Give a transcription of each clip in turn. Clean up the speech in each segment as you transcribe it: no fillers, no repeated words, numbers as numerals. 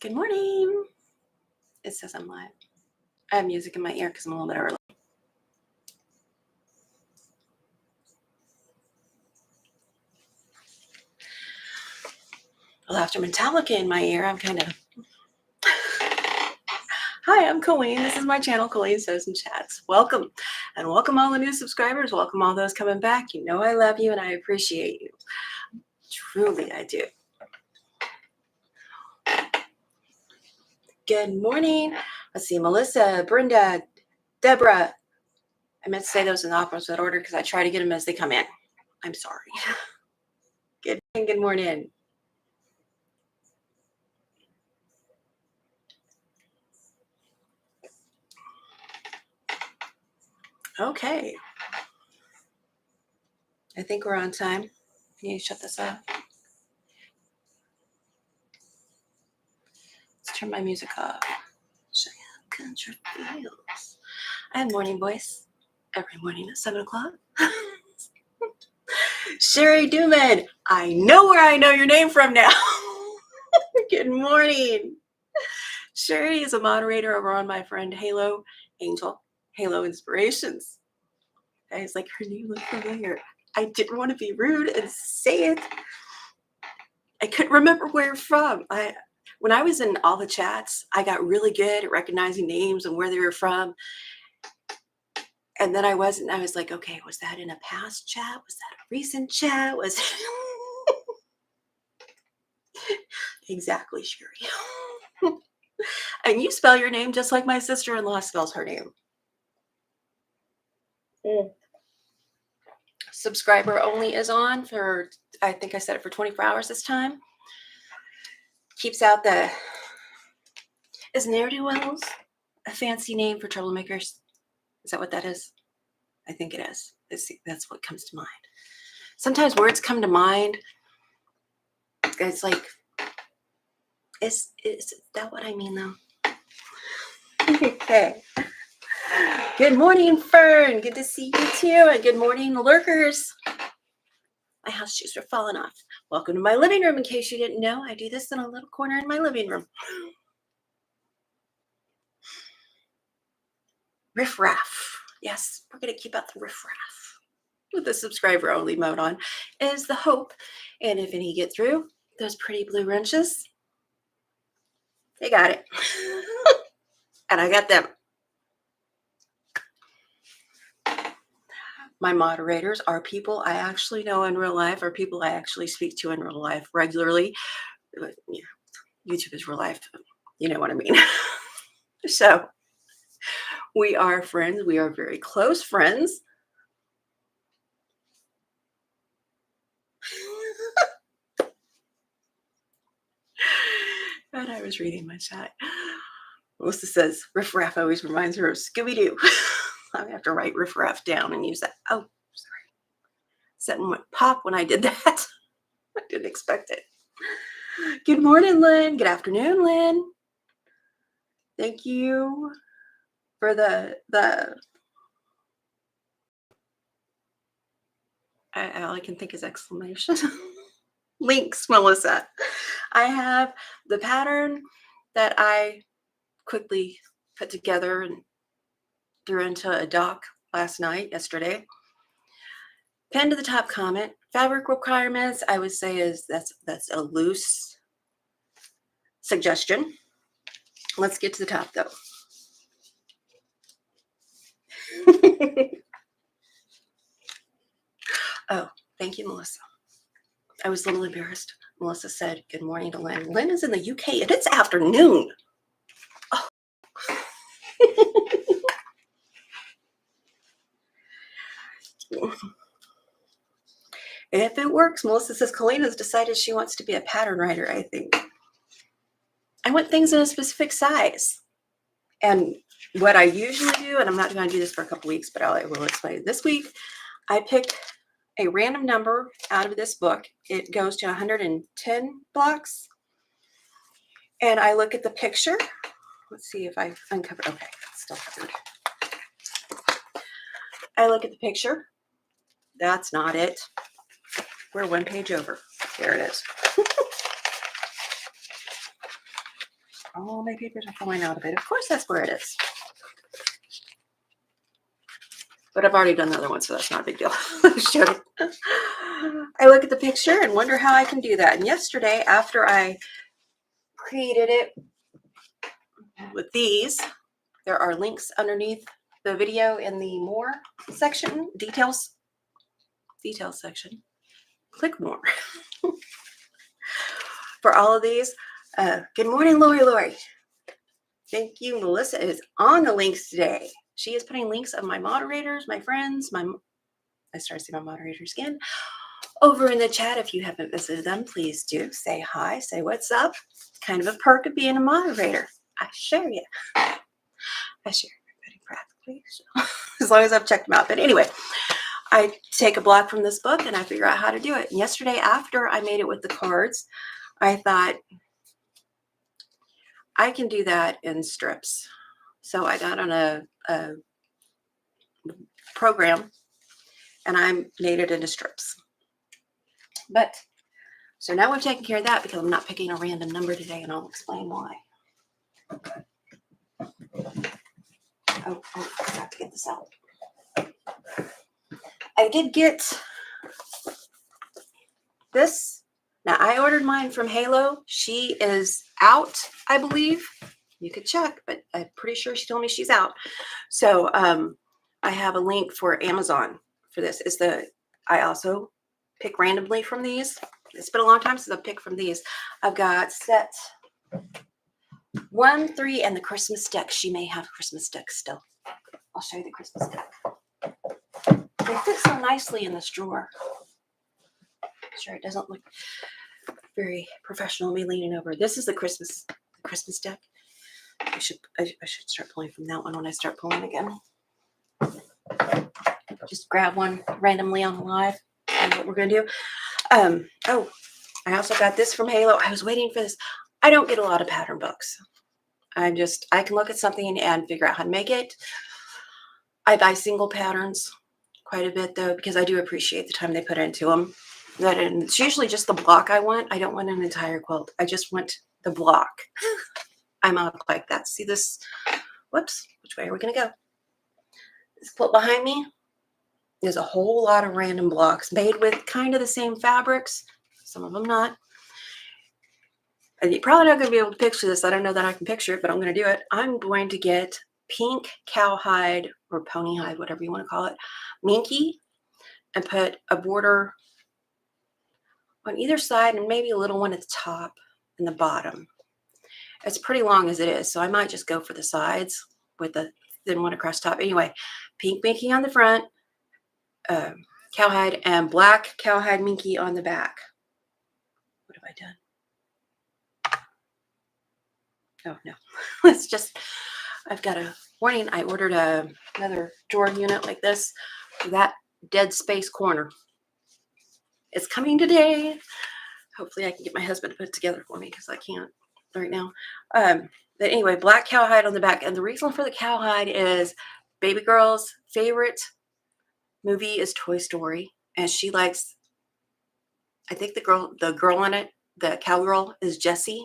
Good morning. It says I'm live. I have music in my ear because I'm a little bit early. Well, after Metallica in my ear, I'm kind of... Hi, I'm Coleen. This is my channel, Coleen Sews and Chats. Welcome. And welcome all the new subscribers. Welcome all those coming back. You know I love you and I appreciate you. Truly, I do. Good morning. Let's see, Melissa, Brenda, Deborah. I meant to say those in the opposite order because I try to get them as they come in. I'm sorry. Good morning. Okay. I think we're on time. Can you shut this off? Let's turn my music off. Show you country feels. I have morning voice every morning at 7 o'clock. Sherry Duman, I know where I know your name from now. Good morning. Sherry is a moderator over on my friend Halo Angel, Halo Inspirations. I was like, her name looked familiar. I didn't want to be rude and say it. I couldn't remember where from. When I was in all the chats, I got really good at recognizing names and where they were from. And then I wasn't. I was like, okay, was that in a past chat? Was that a recent chat? Was exactly, Sherry. And you spell your name just like my sister-in-law spells her name. Subscriber only is on for, I think I set it for 24 hours this time. Keeps out the, is ne'er-do-wells a fancy name for troublemakers? Is that what that is? I think it is. That's what comes to mind. Sometimes words come to mind. It's like, is that what I mean though? Okay. Good morning, Fern. Good to see you too. And good morning, lurkers. My house shoes are falling off. Welcome to my living room. In case you didn't know, I do this in a little corner in my living room. Riff-raff. Yes, we're going to keep out the riff-raff with the subscriber only mode on is the hope. And if any get through, those pretty blue wrenches, they got it. And I got them. My moderators are people I actually know in real life, or people I actually speak to in real life regularly. Yeah, YouTube is real life. You know what I mean? So we are friends. We are very close friends. And I was reading my chat. Melissa says, Riff Raff always reminds her of Scooby-Doo. I have to write Riff Raff down and use that. Oh, sorry. Something went pop when I did that. I didn't expect it. Good morning, Lynn. Good afternoon, Lynn. Thank you for the all I can think is exclamation. Links, Melissa. I have the pattern that I quickly put together and threw into a doc yesterday. Pinned to the top comment. Fabric requirements, I would say is that's a loose suggestion. Let's get to the top though. Oh, thank you, Melissa. I was a little embarrassed. Melissa said, good morning to Lynn. Lynn is in the UK and it's afternoon. Oh. If it works, Melissa says, Coleen has decided she wants to be a pattern writer, I think. I want things in a specific size. And what I usually do, and I'm not going to do this for a couple weeks, but I will explain. This week, I picked a random number out of this book. It goes to 110 blocks. And I look at the picture. Let's see if I uncover. Okay, it's still covered. I look at the picture. That's not it. We're one page over. There it is. all my papers are falling out of it. Of course, that's where it is. But I've already done the other one, so that's not a big deal. I look at the picture and wonder how I can do that. And yesterday, after I created it with these, there are links underneath the video in the more section, details section. Click more. For all of these. Good morning, Lori. Thank you. Melissa is on the links today. She is putting links of my moderators, my friends, I started seeing my moderators again, over in the chat. If you haven't visited them, please do. Say hi, say what's up. It's kind of a perk of being a moderator. I share you. I share everybody practically, so as long as I've checked them out. But anyway, I take a block from this book and I figure out how to do it. And yesterday, after I made it with the cards, I thought I can do that in strips. So I got on a program and I made it into strips. But so now we've taken care of that because I'm not picking a random number today, and I'll explain why. Oh, I forgot to get this out. I did get this. Now, I ordered mine from Halo. She is out, I believe. You could check, but I'm pretty sure she told me she's out. So I have a link for Amazon for this. I also pick randomly from these. It's been a long time since I've picked from these. I've got set 1, 3, and the Christmas deck. She may have Christmas deck still. I'll show you the Christmas deck. They fit so nicely in this drawer. Sure, it doesn't look very professional, me leaning over. This is the Christmas deck. I should start pulling from that one when I start pulling again. Just grab one randomly on the live. That's what we're gonna do. Oh, I also got this from Halo. I was waiting for this. I don't get a lot of pattern books. I can look at something and figure out how to make it. I buy single patterns quite a bit though, because I do appreciate the time they put into them. And it's usually just the block I want. I don't want an entire quilt. I just want the block. I'm up like that. See this? Whoops. Which way are we going to go? This quilt behind me, there's a whole lot of random blocks made with kind of the same fabrics. Some of them not. And you're probably not going to be able to picture this. I don't know that I can picture it, but I'm going to do it. I'm going to get pink cowhide or pony hide, whatever you want to call it, minky, and put a border on either side and maybe a little one at the top and the bottom. It's pretty long as it is, so I might just go for the sides with the thin one across top. Anyway, pink minky on the front, cowhide, and black cowhide minky on the back. What have I done? Oh, no. I've got a warning. I ordered another drawer unit like this for that dead space corner. It's coming today. Hopefully I can get my husband to put it together for me because I can't right now. But anyway, black cowhide on the back. And the reason for the cowhide is baby girl's favorite movie is Toy Story. And she likes, I think the girl in it, the cowgirl, is Jessie.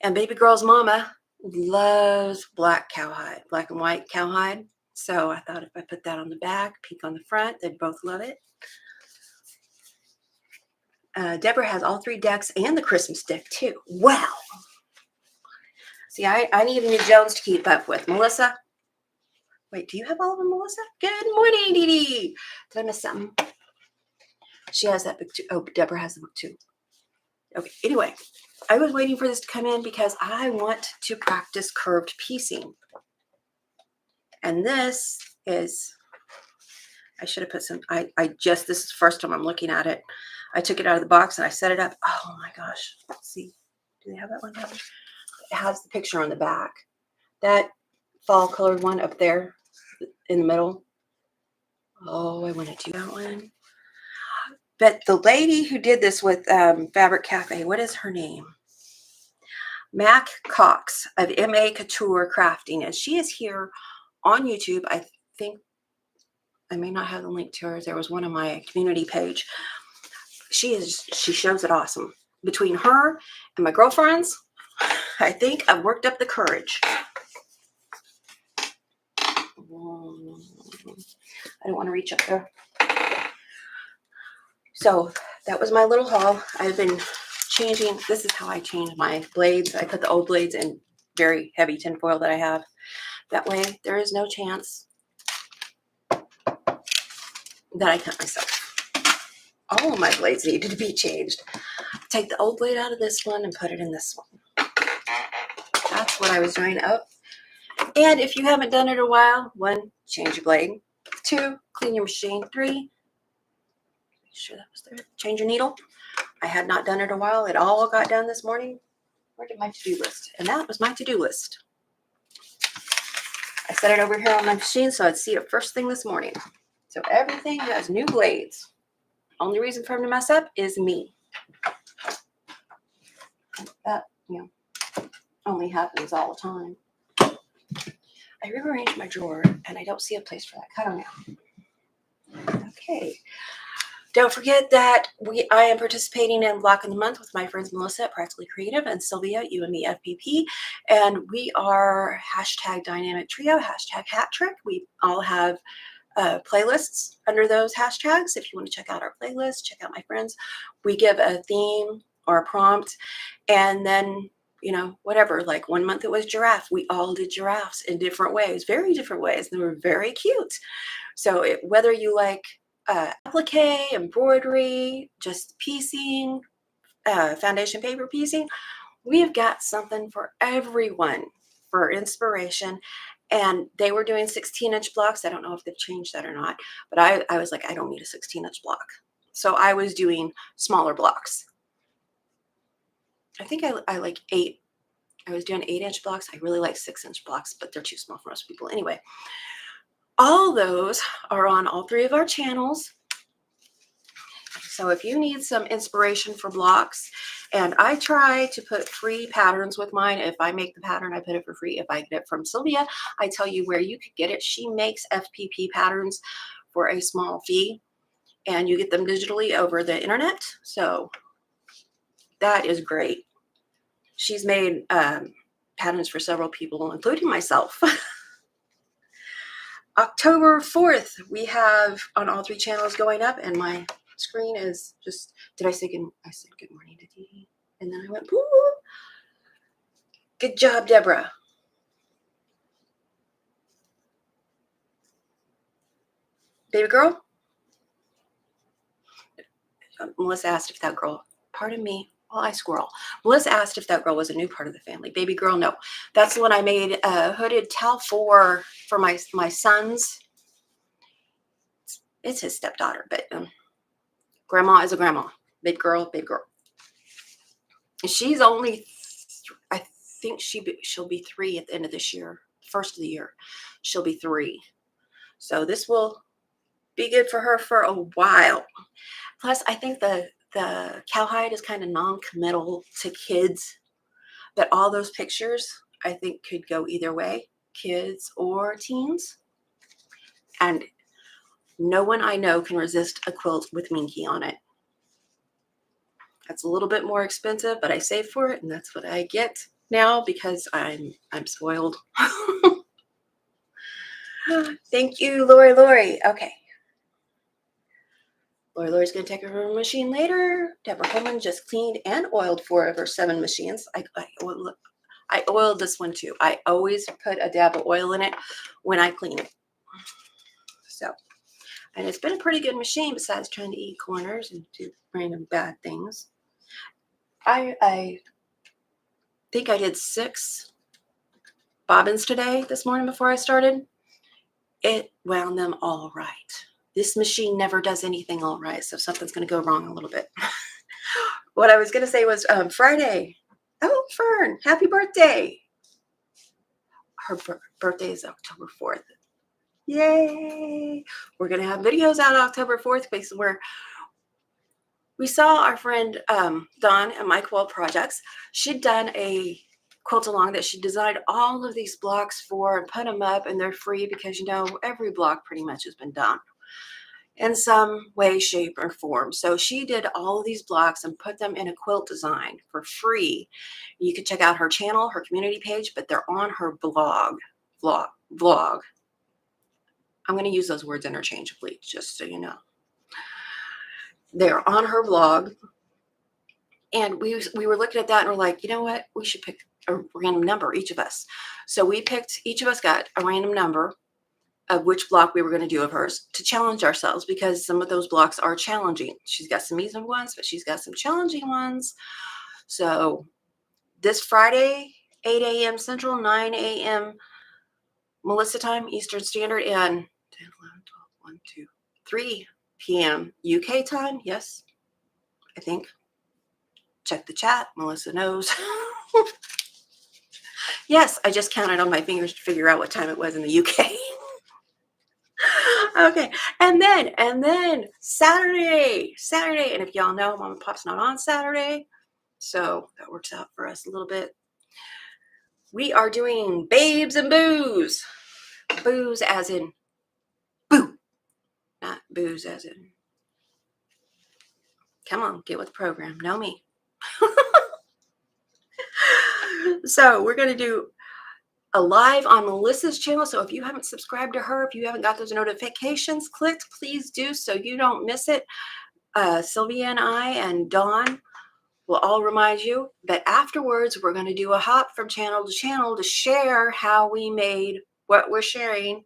And baby girl's mama loves black cowhide, black and white cowhide. So I thought if I put that on the back, pink on the front, they'd both love it. Deborah has all 3 decks and the Christmas deck too. Wow. See, I need a new Jones to keep up with. Melissa? Wait, do you have all of them, Melissa? Good morning, Dee Dee. Did I miss something? She has that book too. Oh, Deborah has the book too. Okay, anyway, I was waiting for this to come in because I want to practice curved piecing. And this is, I should have put some, this is the first time I'm looking at it. I took it out of the box and I set it up. Oh my gosh. Let's see. Do they have that one down there? It has the picture on the back. That fall colored one up there in the middle. Oh, I want to do that one. But the lady who did this with Fabric Cafe, what is her name? Mac Cox of MA Couture Crafting. And she is here on YouTube. I think I may not have the link to hers. There was one on my community page. She shows it awesome. Between her and my girlfriends, I think I've worked up the courage. I don't want to reach up there. So that was my little haul. I've been changing. This is how I change my blades. I put the old blades in very heavy tin foil that I have. That way there is no chance that I cut myself. All of my blades needed to be changed. Take the old blade out of this one and put it in this one. That's what I was doing. Oh, and if you haven't done it in a while, 1, change your blade. 2, clean your machine. 3, make sure that was there. Change your needle. I had not done it in a while. It all got done this morning. Where did my to-do list? And that was my to-do list. I set it over here on my machine so I'd see it first thing this morning. So everything has new blades. Only reason for them to mess up is me. That, only happens all the time. I rearranged my drawer and I don't see a place for that cutter now. Okay. Don't forget that I am participating in Block of the Month with my friends Melissa at Practically Creative and Sylvia at You and Me FPP. And we are #Dynamic Trio, #Hat Trick. We all have playlists under those hashtags. If you want to check out our playlist, check out my friends. We give a theme or a prompt, and then whatever, like 1 month it was giraffe. We all did giraffes in different ways, very different ways. They were very cute. So whether you like applique, embroidery, just piecing, foundation paper piecing, we've got something for everyone for inspiration. And they were doing 16-inch blocks. I don't know if they've changed that or not, but I was like, I don't need a 16-inch block. So I was doing smaller blocks. I think I like 8. I was doing 8-inch blocks. I really like 6-inch blocks, but they're too small for most people. Anyway, all those are on all 3 of our channels. So if you need some inspiration for blocks, and I try to put free patterns with mine. If I make the pattern, I put it for free. If I get it from Sylvia, I tell you where you could get it. She makes FPP patterns for a small fee, and you get them digitally over the internet. So that is great. She's made patterns for several people, including myself. October 4th, we have on all 3 channels going up, and my screen is just, I said good morning to Dee, and then I went, woo! Good job, Deborah. Baby girl? Melissa asked if that girl, pardon me, well, I squirrel. Melissa asked if that girl was a new part of the family. Baby girl, no. That's the one I made a hooded towel for my son's. It's his stepdaughter, but grandma is a grandma. Big girl, big girl. She's only, I think she'll be 3 at the end of this year. First of the year, she'll be 3. So this will be good for her for a while. Plus, I think the cowhide is kind of non-committal to kids, but all those pictures I think could go either way, kids or teens. And no one I know can resist a quilt with Minky on it. That's a little bit more expensive, but I save for it, and that's what I get now because I'm spoiled. Thank you, Lori. Okay. Lori's going to take her machine later. Deborah Coleman just cleaned and oiled 4 of her 7 machines. I oiled this one too. I always put a dab of oil in it when I clean it. So, and it's been a pretty good machine besides trying to eat corners and do random bad things. I think I did 6 bobbins this morning before I started. It wound them all right. This machine never does anything all right, so something's going to go wrong a little bit. What I was going to say was Friday. Oh, Fern, happy birthday. Her birthday is October 4th. Yay. We're going to have videos out October 4th, where we saw our friend Dawn at My Quilt Projects. She'd done a quilt along that she designed all of these blocks for and put them up, and they're free because, every block pretty much has been done. in some way, shape, or form. So she did all of these blocks and put them in a quilt design for free. You can check out her channel, her community page, but they're on her blog. I'm going to use those words interchangeably, just so you know. They're on her blog. And we were looking at that and we're like, you know what? We should pick a random number, each of us. So we picked, each of us got a random number of which block we were going to do of hers to challenge ourselves, because some of those blocks are challenging. She's got some easy ones, but she's got some challenging ones. So this Friday, 8 a.m. Central, 9 a.m. Melissa time, Eastern Standard, and 10, 11, 12, 1, 2, 3 p.m. UK time. Yes, I think. Check the chat. Melissa knows. Yes, I just counted on my fingers to figure out what time it was in the UK. Okay, and then Saturday, and if y'all know, Mom and Pop's not on Saturday, so that works out for us a little bit. We are doing Babes and Booze. Booze as in boo, not booze as in. Come on, get with the program. Know me. So we're going to do a live on Melissa's channel. So if you haven't subscribed to her, if you haven't got those notifications clicked, please do so you don't miss it. Sylvia and I and Dawn will all remind you that afterwards we're going to do a hop from channel to channel to share how we made what we're sharing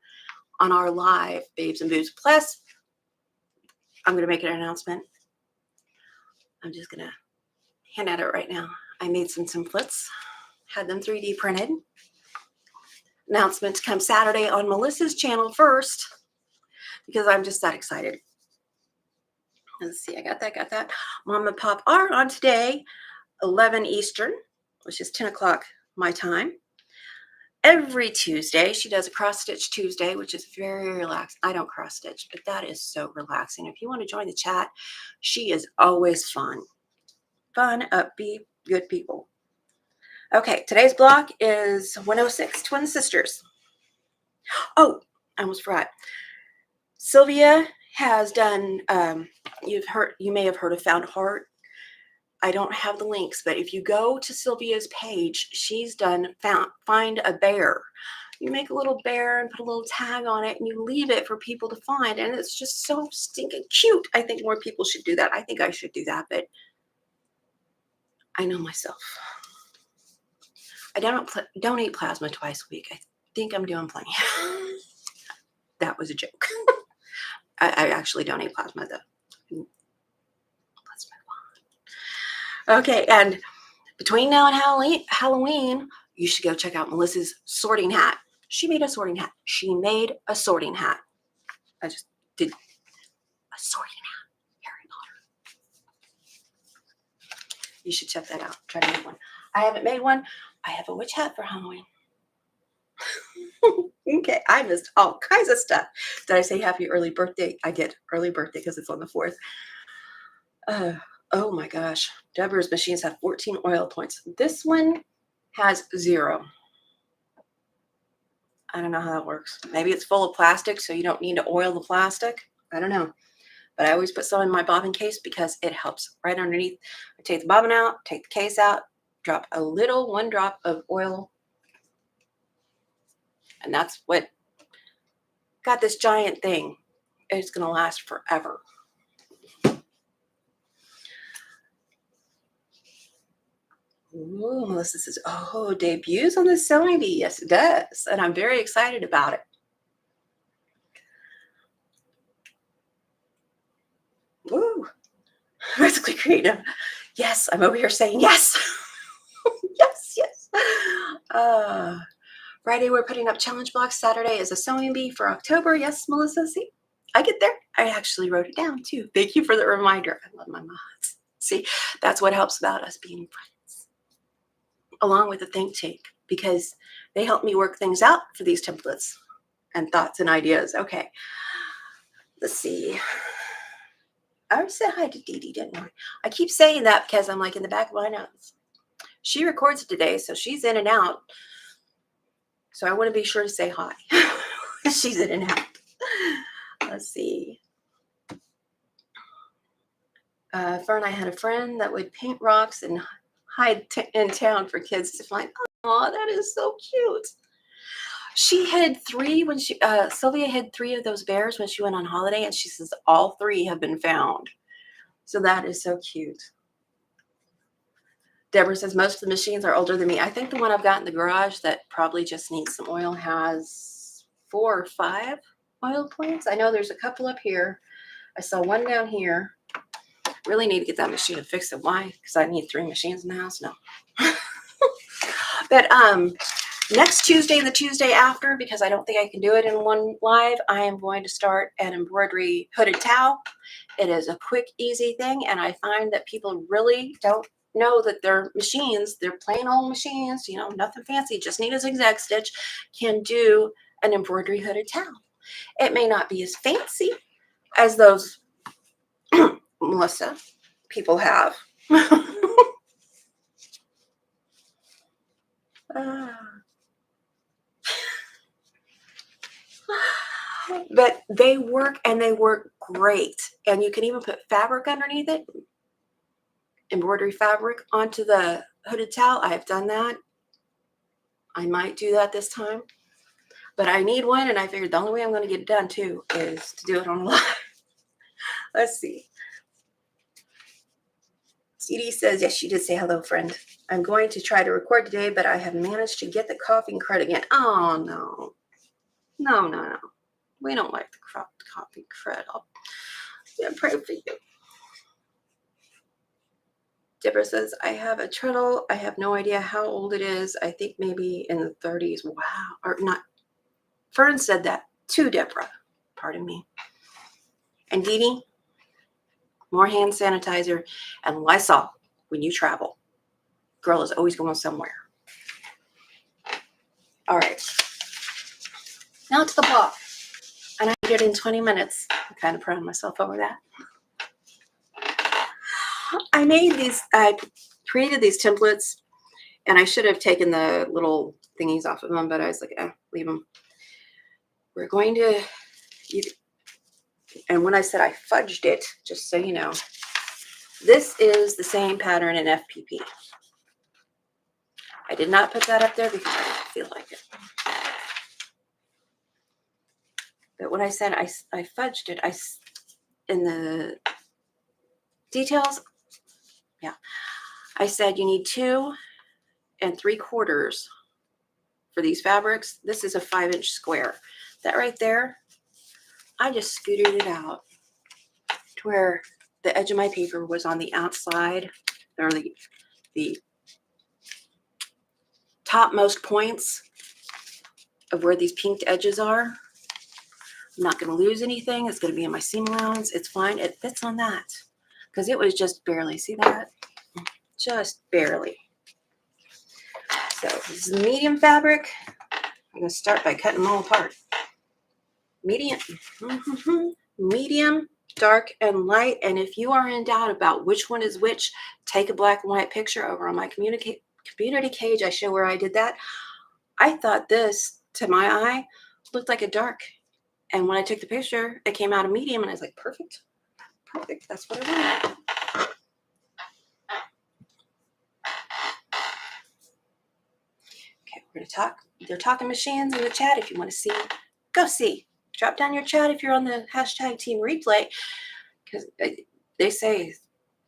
on our live Babes and Booze. Plus, I'm going to make an announcement. I'm just going to hand at it right now. I made some templates, had them 3D printed. Announcement to come Saturday on Melissa's channel first, because I'm just that excited. Let's see, I got that. Mom and Pop are on today, 11 Eastern, which is 10 o'clock my time. Every Tuesday, she does a cross stitch Tuesday, which is very relaxed. I don't cross stitch, but that is so relaxing. If you want to join the chat, she is always fun. Fun, upbeat, good people. Okay, today's block is 106, Twin Sisters. Oh, I almost forgot. Sylvia has done, you may have heard of Found Heart. I don't have the links, but if you go to Sylvia's page, she's done Find a Bear. You make a little bear and put a little tag on it, and you leave it for people to find, and it's just so stinking cute. I think more people should do that. I think I should do that, but I know myself. I don't eat plasma twice a week. I think I'm doing plenty. That was a joke. I actually don't eat plasma, though. Let's move on. Okay, and between now and Halloween, you should go check out Melissa's sorting hat. She made a sorting hat. I just did a sorting hat. Harry Potter. You should check that out. Try to make one. I haven't made one. I have a witch hat for Halloween. Okay, I missed all kinds of stuff. Did I say happy early birthday? I get early birthday because it's on the 4th. Oh my gosh. Deborah's machines have 14 oil points. This one has 0. I don't know how that works. Maybe it's full of plastic, so you don't need to oil the plastic. I don't know. But I always put some in my bobbin case because it helps right underneath. I take the bobbin out, take the case out, drop one drop of oil. And that's what got this giant thing. It's going to last forever. Ooh, Melissa says, oh, debuts on the sewing bee. Yes, it does. And I'm very excited about it. Woo. Basically creative. Yes, I'm over here saying yes. Yes. Friday, we're putting up challenge blocks. Saturday is a sewing bee for October. Yes, Melissa, see? I get there. I actually wrote it down, too. Thank you for the reminder. I love my mods. See, that's what helps about us being friends. Along with the think tank, because they help me work things out for these templates and thoughts and ideas. Okay, let's see. I already said hi to Dee Dee, didn't I? I keep saying that because I'm like in the back of my notes. She records today, so she's in and out. So I want to be sure to say hi. She's in and out. Let's see. Fern, I had a friend that would paint rocks and hide in town for kids to find. Oh, that is so cute. She hid 3 when Sylvia hid 3 of those bears when she went on holiday, and she says all 3 have been found. So that is so cute. Deborah says most of the machines are older than me. I think the one I've got in the garage that probably just needs some oil has 4 or 5 oil points. I know there's a couple up here. I saw one down here. Really need to get that machine and fix it. Why? Because I need 3 machines in the house? No. But next Tuesday and the Tuesday after, because I don't think I can do it in one live, I am going to start an embroidery hooded towel. It is a quick, easy thing, and I find that people really don't know that their machines, they're plain old machines, you know, nothing fancy, just need a zigzag stitch, can do an embroidery hooded towel. It may not be as fancy as those Melissa people have. But they work, and they work great. And you can even put fabric underneath it, embroidery fabric onto the hooded towel. I have done that. I might do that this time. But I need one, and I figured the only way I'm going to get it done too is to do it on live. Let's see. CD says, yes, she did say hello, friend. I'm going to try to record today, but I have managed to get the coughing crud again. Oh, no. No. We don't like the coughing crud. I'll pray for you. Deborah says, I have a turtle. I have no idea how old it is. I think maybe in the 30s. Wow. Or not. Fern said that to Deborah. Pardon me. And Dee Dee, more hand sanitizer and Lysol when you travel. Girl is always going somewhere. All right. Now to the block. And I did it in 20 minutes. I'm kind of proud of myself over that. I created these templates, and I should have taken the little thingies off of them, but I was like, leave them. We're going to, and when I said I fudged it, just so you know, this is the same pattern in FPP. I did not put that up there because I didn't feel like it. But when I said I fudged it, in the details, yeah, I said you need 2 3/4 for these fabrics. This is a 5-inch square. That right there, I just scooted it out to where the edge of my paper was on the outside, or the topmost points of where these pinked edges are. I'm not going to lose anything. It's going to be in my seam allowance. It's fine. It fits on that because it was just barely. See that? Just barely. So this is medium fabric. I'm going to start by cutting them all apart. Medium, dark, and light. And if you are in doubt about which one is which, take a black and white picture over on my community page. I show where I did that. I thought this, to my eye, looked like a dark. And when I took the picture, it came out a medium, and I was like, perfect. That's what I wanted. Okay, we're going to talk. They're talking machines in the chat. If you want to see, go see. Drop down your chat if you're on the hashtag team replay, because they say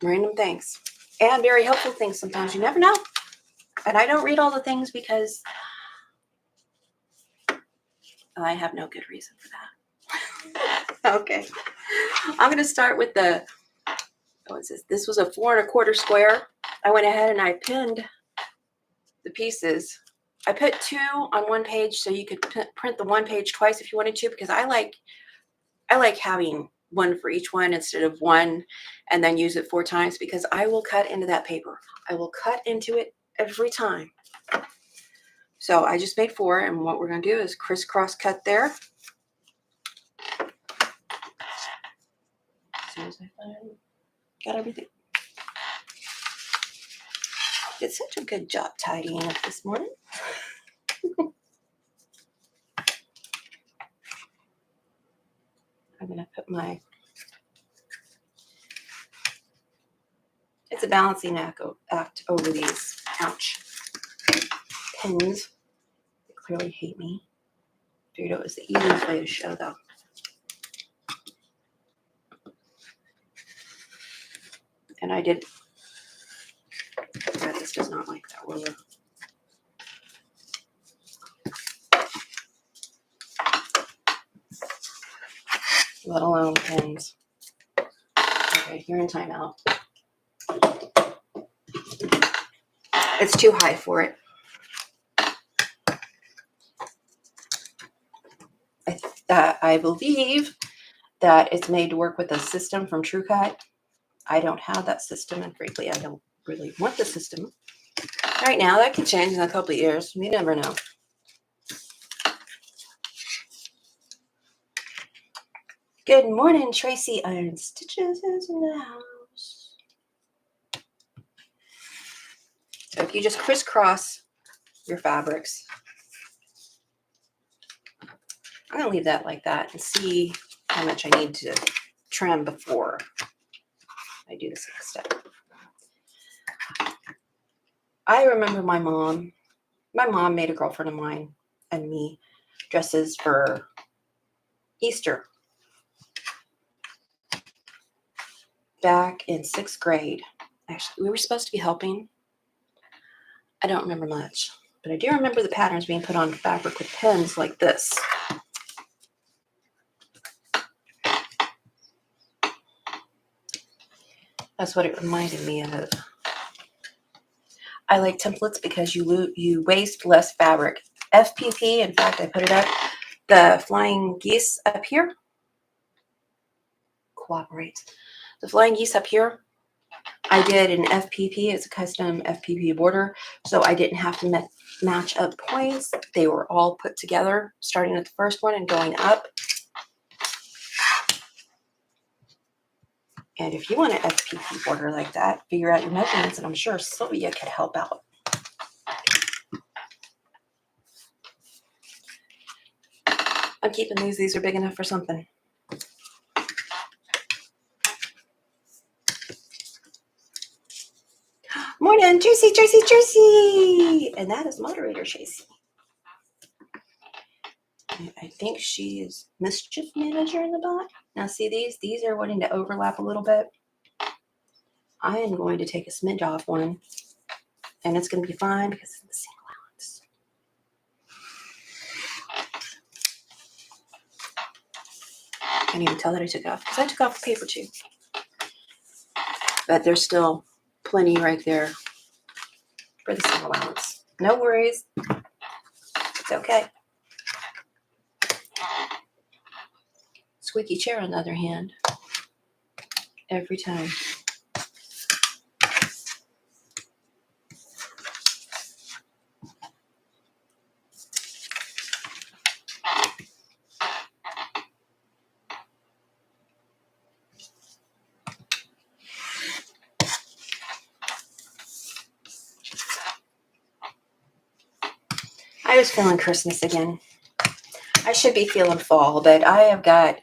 random things and very helpful things sometimes. You never know. And I don't read all the things because I have no good reason for that. Okay. I'm going to start with the, what's this? This was a 4 1/4 square. I went ahead and I pinned the pieces. I put 2 on one page so you could print the one page twice if you wanted to, because I like having one for each one instead of one and then use it 4 times, because I will cut into that paper. I will cut into it every time. So I just made 4, and what we're going to do is crisscross cut there. As soon as I got everything. Did such a good job tidying up this morning. I'm going to put my It's a balancing act over these, ouch, pins. They clearly hate me. Figured it was the easiest way to show them. And I did, yeah, this does not like that ruler. Let alone pins. Okay, you're in timeout. It's too high for it. I believe that it's made to work with a system from TrueCut. I don't have that system, and frankly, I don't really want the system right now. That can change in a couple of years. You never know. Good morning, Tracy. Iron Stitches is in the house. So if you just crisscross your fabrics, I'm going to leave that like that and see how much I need to trim before I do this next step. I remember my mom made a girlfriend of mine and me dresses for Easter back in 6th grade. Actually, we were supposed to be helping. I don't remember much, but I do remember the patterns being put on fabric with pins like this. That's what it reminded me of. I like templates because you waste less fabric. FPP, in fact, I put it up. The flying geese up here. Cooperates. The flying geese up here, I did an FPP. It's a custom FPP border, so I didn't have to match up points. They were all put together, starting at the first one and going up. And if you want an FPP border like that, figure out your measurements, and I'm sure Sylvia could help out. I'm keeping these. These are big enough for something. Morning, Tracy, Tracy, Tracy. And that is moderator Tracy. I think she is mischief manager in the back. Now see these? These are wanting to overlap a little bit. I am going to take a smidge off one, and it's going to be fine because it's the same allowance. I can't even tell that I took off because I took off the paper too. But there's still plenty right there for the same allowance. No worries. It's okay. Squeaky chair, on the other hand, every time. I was feeling Christmas again. I should be feeling fall, but I have got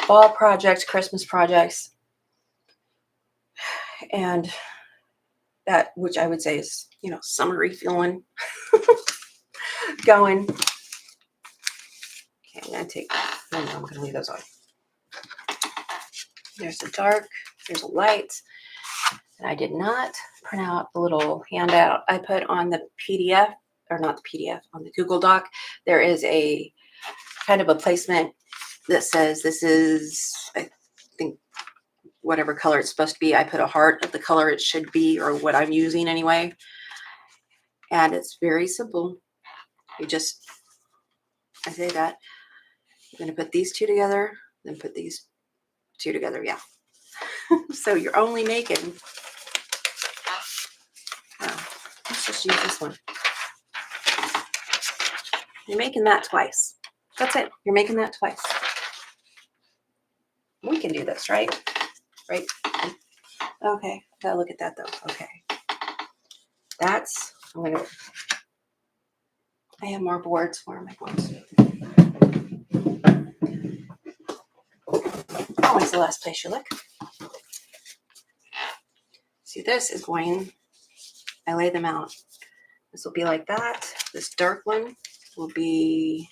fall projects, Christmas projects, and that, which I would say is, summery feeling going. Okay, I'm going to take, no, I'm going to leave those on. There's a dark, there's a light, and I did not print out the little handout I put on the PDF, or not the PDF, on the Google Doc. There is a kind of a placement that says this is, I think, whatever color it's supposed to be. I put a heart of the color it should be, or what I'm using anyway. And it's very simple. You just, I say that, you're going to put these two together, then put these two together. Yeah. So you're only making, let's just use this one. You're making that twice. That's it. You're making that twice. We can do this, right? Right? Okay. Gotta look at that though. Okay. That's, I have more boards. Where are my boards? Always the last place you look. See, this is going, I lay them out. This will be like that. This dark one will be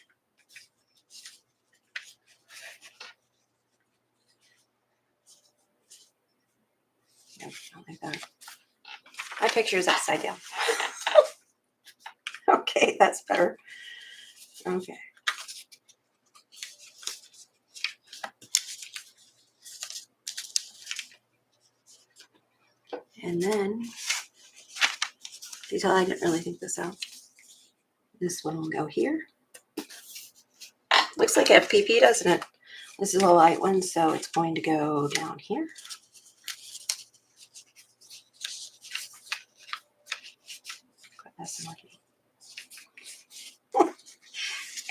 no, not like that. My picture is upside down. Okay, that's better. Okay. And then, detail, I didn't really think this out. This one will go here. Looks like FPP, doesn't it? This is a light one, so it's going to go down here. That's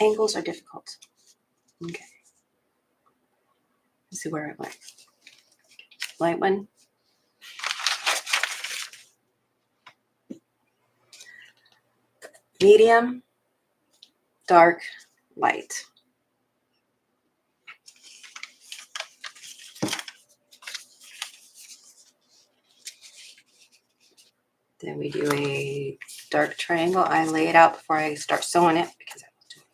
angles are difficult. Okay. Let's see where I went. Light one. Medium, dark, light. Then we do a dark triangle. I lay it out before I start sewing it because I will do it.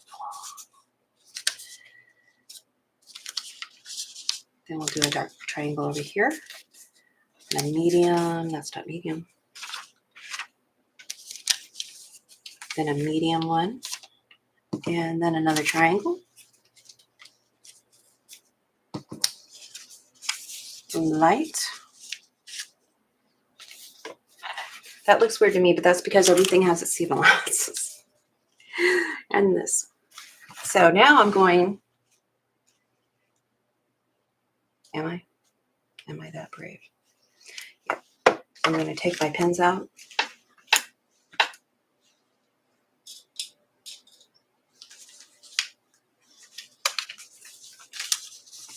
Then we'll do a dark triangle over here. And a medium, that's not medium. Then a medium one. And then another triangle. Light. That looks weird to me, but that's because everything has its seam allowances. And this. So now I'm going, am I that brave? Yep. I'm going to take my pens out.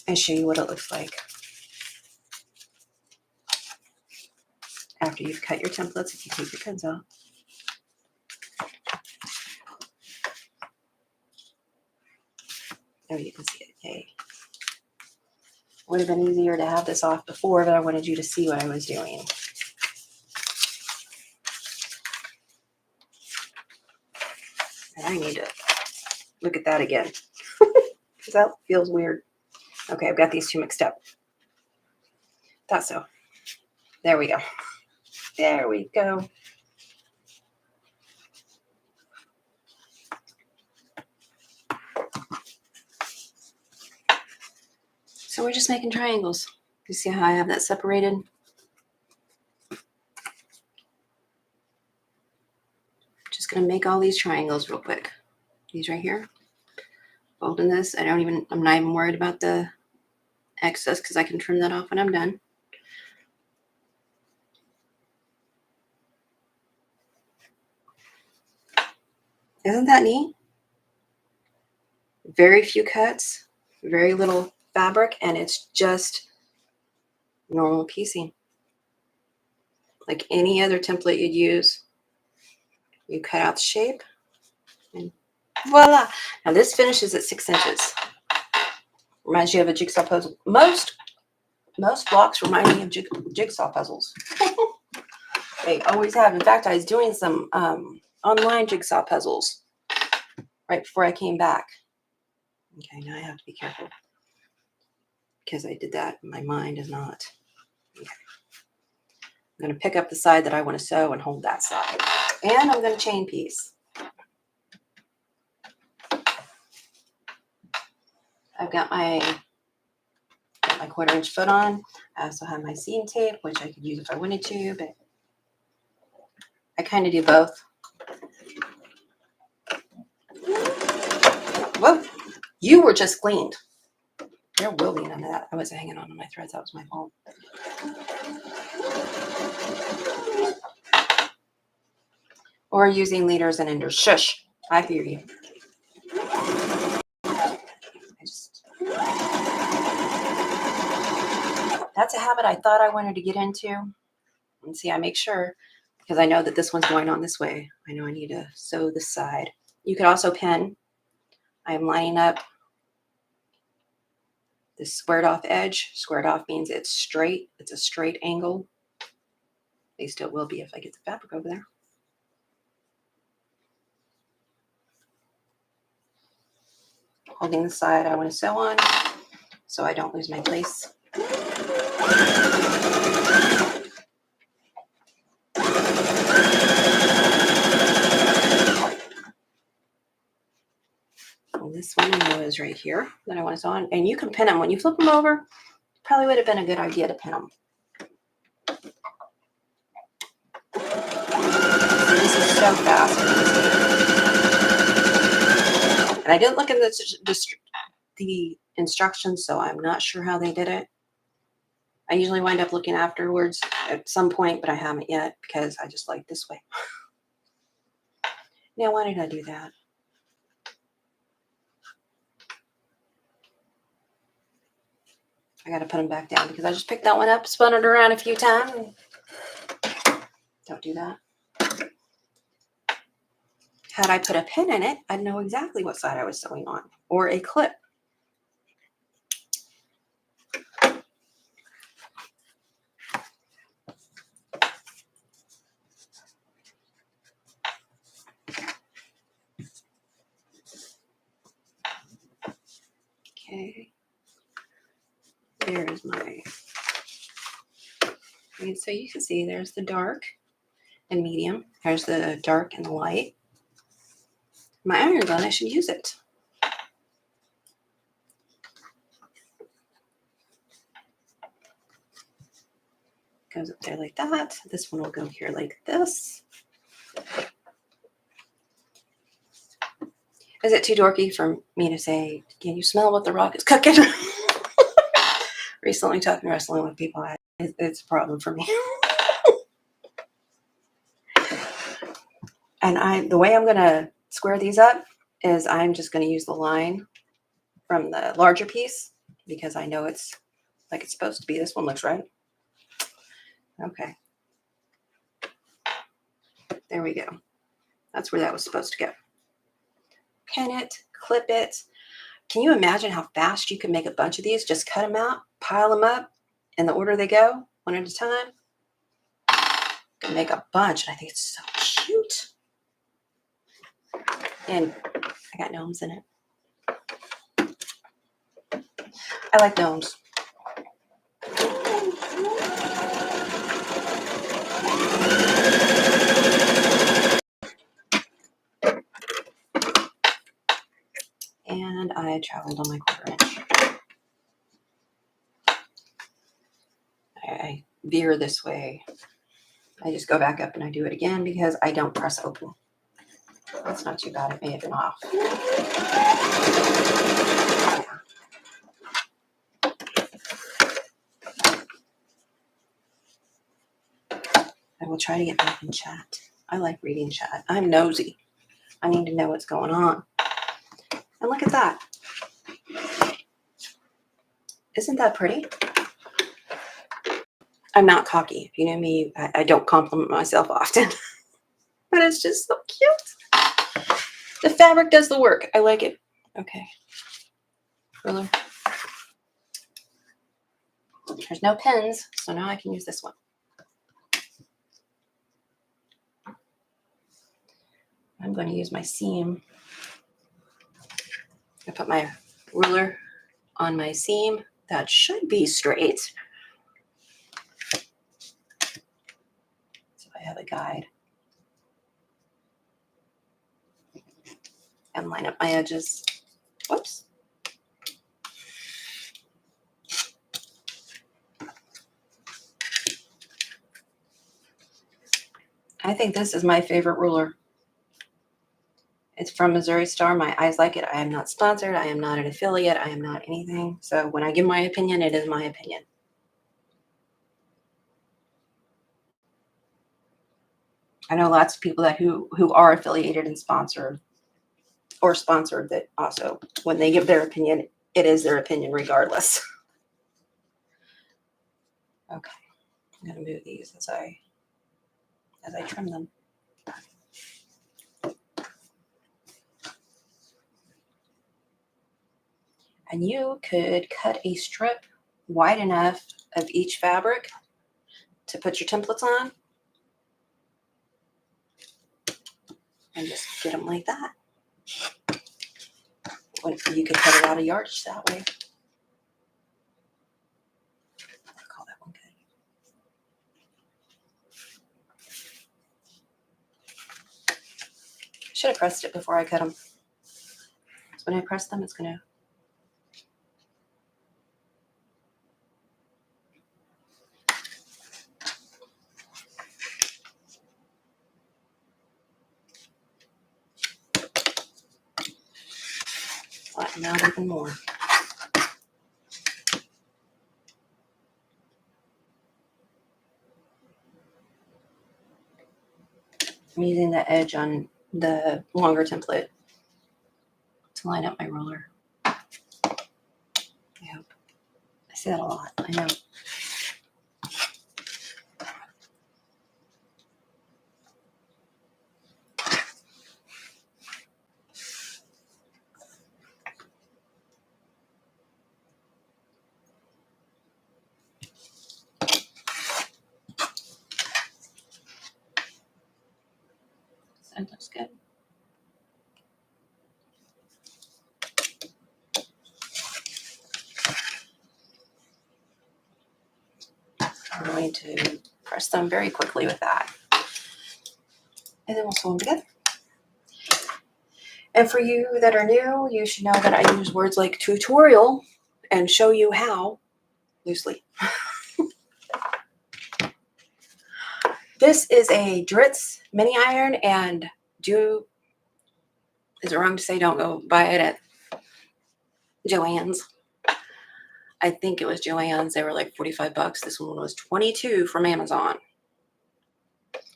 And show you what it looks like after you've cut your templates, if you take your pens out. Oh, you can see it. Yay. Would have been easier to have this off before, but I wanted you to see what I was doing. And I need to look at that again because that feels weird. Okay, I've got these two mixed up. Thought so. There we go. There we go. So we're just making triangles. You see how I have that separated? Just gonna make all these triangles real quick. These right here. Folding this. I'm not even worried about the excess because I can trim that off when I'm done. Isn't that neat? Very few cuts, very little fabric, and it's just normal piecing. Like any other template you'd use. You cut out the shape and voila. Now this finishes at 6 inches. Reminds you of a jigsaw puzzle. Most blocks remind me of jigsaw puzzles. They always have. In fact, I was doing some online jigsaw puzzles right before I came back. Okay, now I have to be careful because I did that. My mind is not. Okay. I'm going to pick up the side that I want to sew and hold that side. And I'm going to chain piece. I've got my 1/4 inch foot on. I also have my seam tape, which I could use if I wanted to, but I kind of do both. Whoa, you were just cleaned. There will be none of that. I wasn't hanging on to my threads. That was my fault. Or using leaders and enders. Shush. I hear you. That's a habit I thought I wanted to get into. And see, I make sure, because I know that this one's going on this way. I know I need to sew this side. You could also pin. I'm lining up this squared off edge. Squared off means it's straight. It's a straight angle. least it will be if I get the fabric over there. Holding the side I want to sew on so I don't lose my place. And this one I know is right here that I want to sew on. And you can pin them. When you flip them over, probably would have been a good idea to pin them. This is so fast and easy. And I didn't look at the instructions, so I'm not sure how they did it. I usually wind up looking afterwards at some point, but I haven't yet because I just like this way. Now, why did I do that? I got to put them back down because I just picked that one up, spun it around a few times. Don't do that. Had I put a pin in it, I'd know exactly what side I was sewing on, or a clip. Okay. There's my, and so you can see there's the dark and medium. There's the dark and the light. My iron's on, I should use it. Goes up there like that. This one will go here like this. Is it too dorky for me to say, can you smell what the rock is cooking? Recently talking wrestling with people, it's a problem for me. And the way I'm going to square these up is I'm just going to use the line from the larger piece because I know it's like it's supposed to be. This one looks right. Okay. There we go. That's where that was supposed to go. Pin it, clip it. Can you imagine how fast you can make a bunch of these? Just cut them out, pile them up in the order they go, one at a time. You can make a bunch, and I think it's so cute. And I got gnomes in it. I like gnomes. And I traveled on my 1/4 inch. I veer this way. I just go back up and I do it again because I don't press open. That's not too bad. It may have been off. I will try to get back in chat. I like reading chat. I'm nosy. I need to know what's going on. And look at that. Isn't that pretty? I'm not cocky. If you know me, I don't compliment myself often. But it's just so cute. The fabric does the work. I like it. Okay. Ruler. There's no pins, so now I can use this one. I'm going to use my seam. I put my ruler on my seam. That should be straight. So I have a guide. And line up my edges. Whoops. I think this is my favorite ruler. It's from Missouri Star. My eyes like it. I am not sponsored. I am not an affiliate. I am not anything. So when I give my opinion, it is my opinion. I know lots of people that who are affiliated and sponsored or sponsored that also, when they give their opinion, it is their opinion regardless. Okay, I'm going to move these as I trim them. And you could cut a strip wide enough of each fabric to put your templates on. and just get them like that. You could cut it out of yardage that way. I call that one good. Should have pressed it before I cut them. So when I press them, it's going to flatten out even more. I'm using the edge on the longer template to line up my roller. I hope. I say that a lot, I know. That looks good. I'm going to press them very quickly with that. And then we'll sew them together. And for you that are new, you should know that I use words like tutorial and show you how loosely. This is a Dritz mini iron, and is it wrong to say don't go buy it at Joann's? I think it was Joann's. They were like 45 bucks. This one was 22 from Amazon.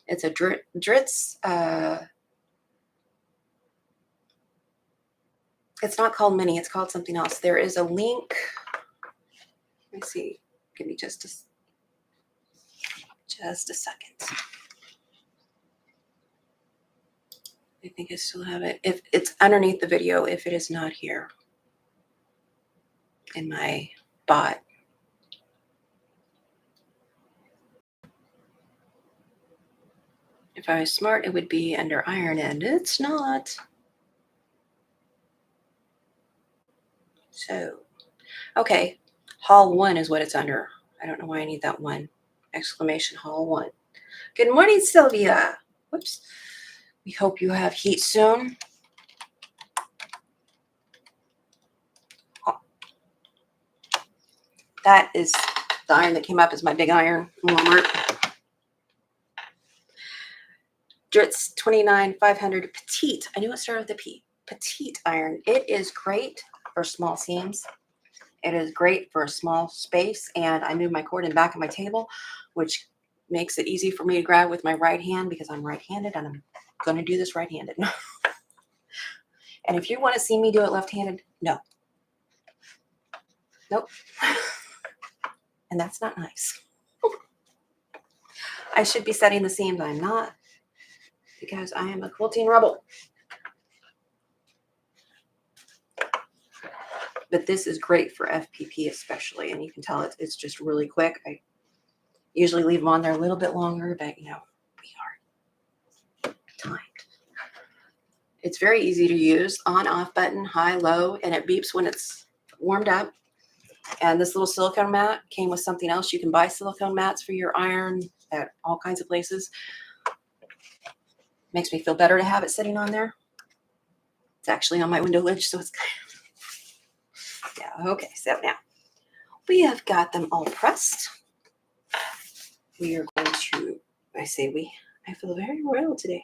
It's a Dritz. It's not called mini. It's called something else. There is a link. Let me see. Give me just a second. I think I still have it. If it's underneath the video, if it is not here in my bot. If I was smart, it would be under iron, and it's not. So, okay, haul 1 is what it's under. I don't know why I need that one. Exclamation haul 1. Good morning, Sylvia. Whoops. We hope you have heat soon. Oh. That is the iron that came up as my big iron from Walmart. Dritz 29500 Petite. I knew it started with a P. Petite iron. It is great for small seams. It is great for a small space, and I move my cord in back of my table, which makes it easy for me to grab with my right hand because I'm right-handed, and I'm going to do this right-handed. And if you want to see me do it left-handed, no. Nope. And that's not nice. I should be setting the seams. I'm not, because I am a quilting rebel. But this is great for FPP especially, and you can tell it's just really quick. I usually leave them on there a little bit longer, but you know, we are timed. It's very easy to use. On, off button, high, low, and it beeps when it's warmed up. And this little silicone mat came with something else. You can buy silicone mats for your iron at all kinds of places. Makes me feel better to have it sitting on there. It's actually on my window ledge, so it's kind of, yeah, okay, so now we have got them all pressed. We are going to, I feel very royal today.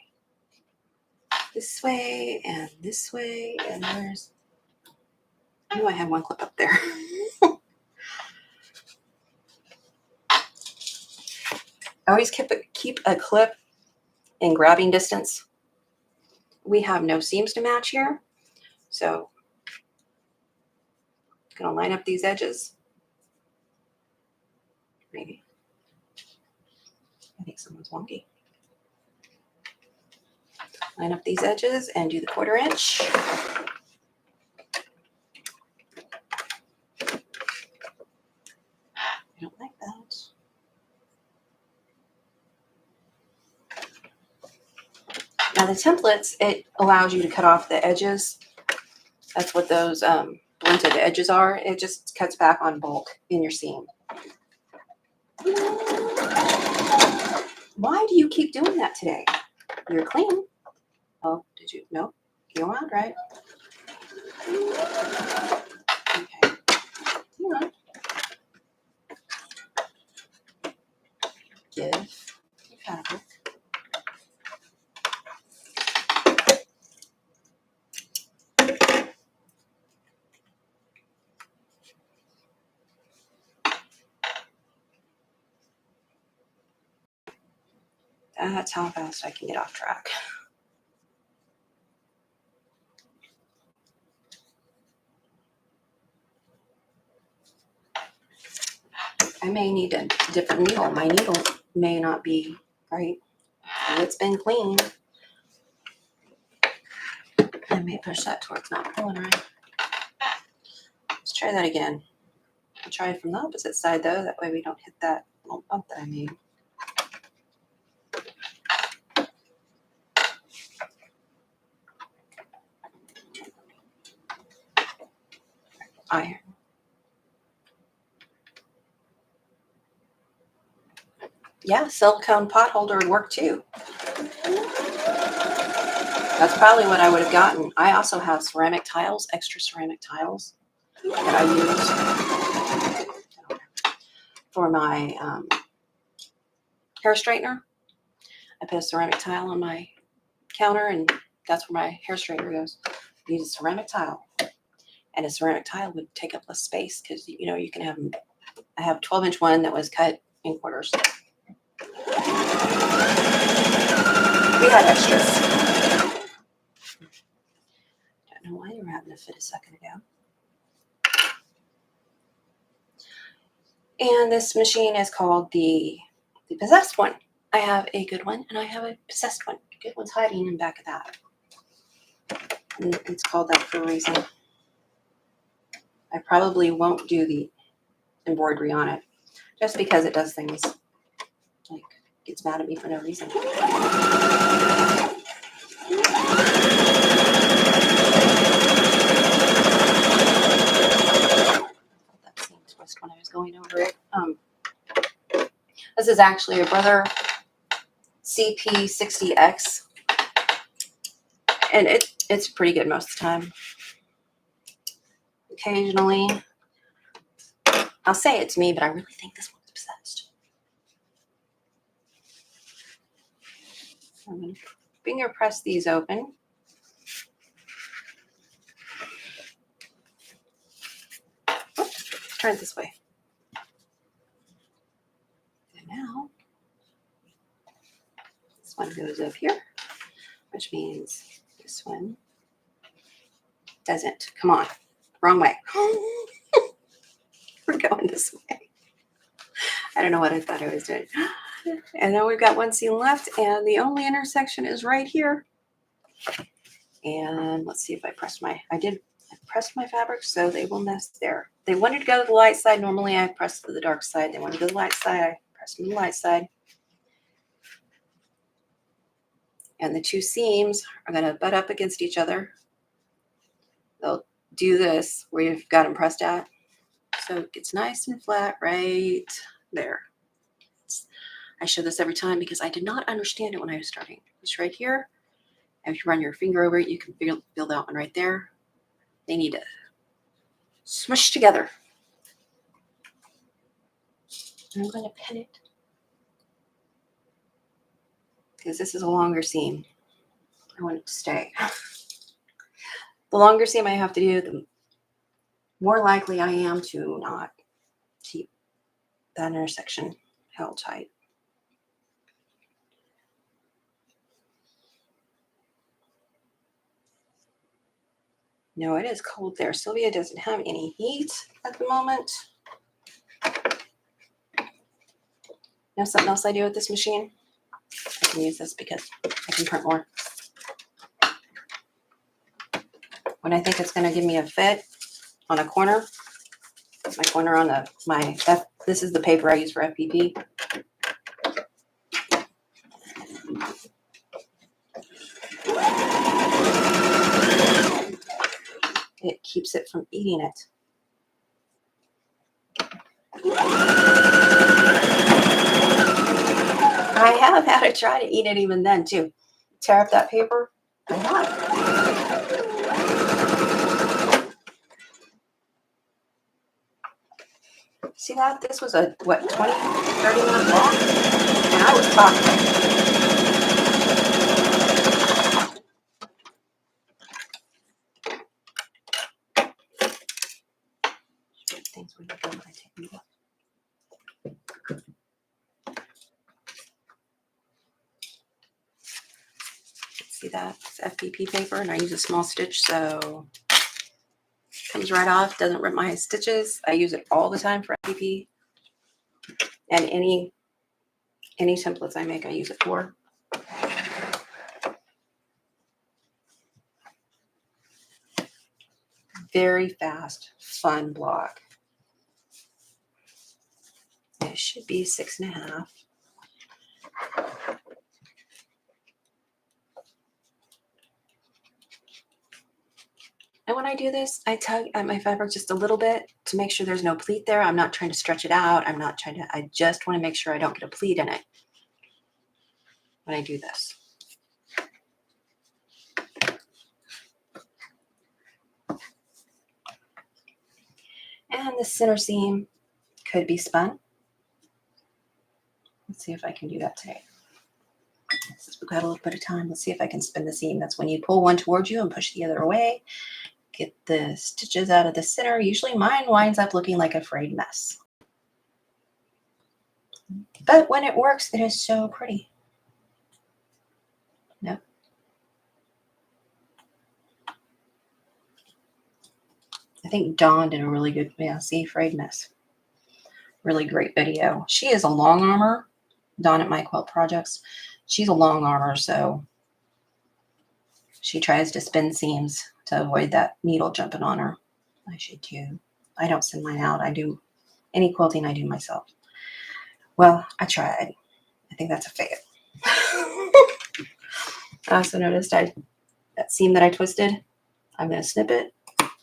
This way, and there's, I know I have one clip up there. I always keep a clip in grabbing distance. We have no seams to match here, so I'm going to line up these edges. Maybe. I think someone's wonky. Line up these edges and do the 1/4 inch. I don't like that. Now the templates, it allows you to cut off the edges. That's what those blunted edges are. It just cuts back on bulk in your seam. Why do you keep doing that today? You're clean. Oh, did you? No, you're not right. Okay. Come on. Give. Fabric. That's how fast I can get off track. I may need a different needle. My needle may not be right. It's been cleaned. I may push that towards not pulling right. Let's try that again. I'll try it from the opposite side though. That way we don't hit that little bump that I made. Iron. Yeah, silicone pot holder would work too. That's probably what I would have gotten. I also have ceramic tiles, extra ceramic tiles that I use for my hair straightener. I put a ceramic tile on my counter, and that's where my hair straightener goes. I use a ceramic tile, and a ceramic tile would take up less space because you know you can have. I have a 12-inch one that was cut in quarters. We had extras. Don't know why you were having a fit a second ago. And this machine is called the possessed one. I have a good one and I have a possessed one. The good one's hiding in back of that. And it's called that for a reason. I probably won't do the embroidery on it just because it does things like gets mad at me for no reason. That seam twist when I was going over it. This is actually a Brother CP60X, and it's pretty good most of the time. Occasionally, I'll say it's me, but I really think this one's possessed. I'm going to finger press these open. Oops, turn it this way. And now, this one goes up here, which means this one doesn't. Come on, wrong way. We're going this way. I don't know what I thought I was doing. And then we've got one seam left, and the only intersection is right here. And let's see if I pressed my, I pressed my fabric so they will nest there. They wanted to go to the light side. Normally I press to the dark side. They want to go to the light side. I press to the light side. And the two seams are going to butt up against each other. They'll do this where you've got them pressed out. So it gets nice and flat right there. I show this every time because I did not understand it when I was starting. It's right here. And if you run your finger over it, you can feel that one right there. They need to smush together. I'm going to pin it because this is a longer seam. I want it to stay. The longer seam I have to do, the more likely I am to not keep that intersection held tight. No, it is cold there. Sylvia doesn't have any heat at the moment. Now something else I do with this machine. I can use this because I can print more. When I think it's going to give me a fit on a corner, my corner on this is the paper I use for FPP. keeps it from eating it. I have had to try to eat it even then too. Tear up that paper. I have. See that? This was a, what, 20, 30-minute walk? And I was talking. Things we do when I take them off. See that? It's FBP paper, and I use a small stitch, so it comes right off, doesn't rip my stitches. I use it all the time for FBP, and any templates I make, I use it for. Very fast, fun block. It should be 6.5. And when I do this, I tug at my fabric just a little bit to make sure there's no pleat there. I'm not trying to stretch it out. I just want to make sure I don't get a pleat in it when I do this. And the center seam could be spun. Let's see if I can do that today. Since we've got a little bit of time, let's see if I can spin the seam. That's when you pull one towards you and push the other away. Get the stitches out of the center. Usually mine winds up looking like a frayed mess. But when it works, it is so pretty. Nope. I think Dawn did a really good, yeah, see, frayed mess. Really great video. She is a long armor, Dawn at My Quilt Projects. She's a long armor, so she tries to spin seams to avoid that needle jumping on her. I should too. I don't send mine out. I do any quilting I do myself. Well, I tried. I think that's a fail. I also noticed that seam that I twisted, I'm going to snip it,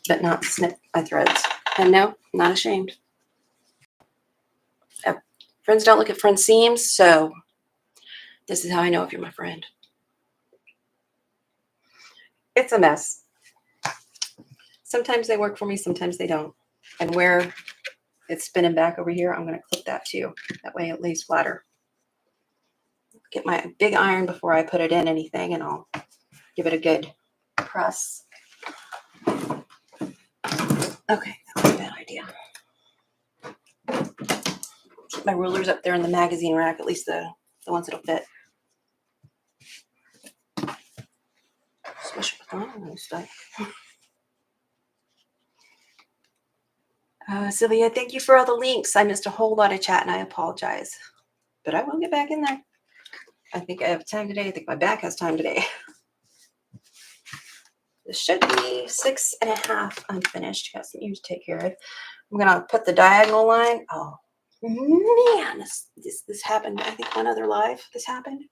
but not snip my threads. And no, not ashamed. Friends don't look at friends' seams, so this is how I know if you're my friend. It's a mess. Sometimes they work for me, sometimes they don't. And where it's spinning back over here, I'm going to clip that too. That way it lays flatter. Get my big iron before I put it in anything, and I'll give it a good press. Okay, that was a bad idea. Keep my rulers up there in the magazine rack, at least the ones that'll fit. Swish it with one stuff. Sylvia, thank you for all the links. I missed a whole lot of chat, and I apologize. But I will get back in there. I think I have time today. I think my back has time today. This should be 6.5 unfinished. Got some ears to take care of. I'm gonna put the diagonal line. Oh man, this happened. I think one other live. This happened.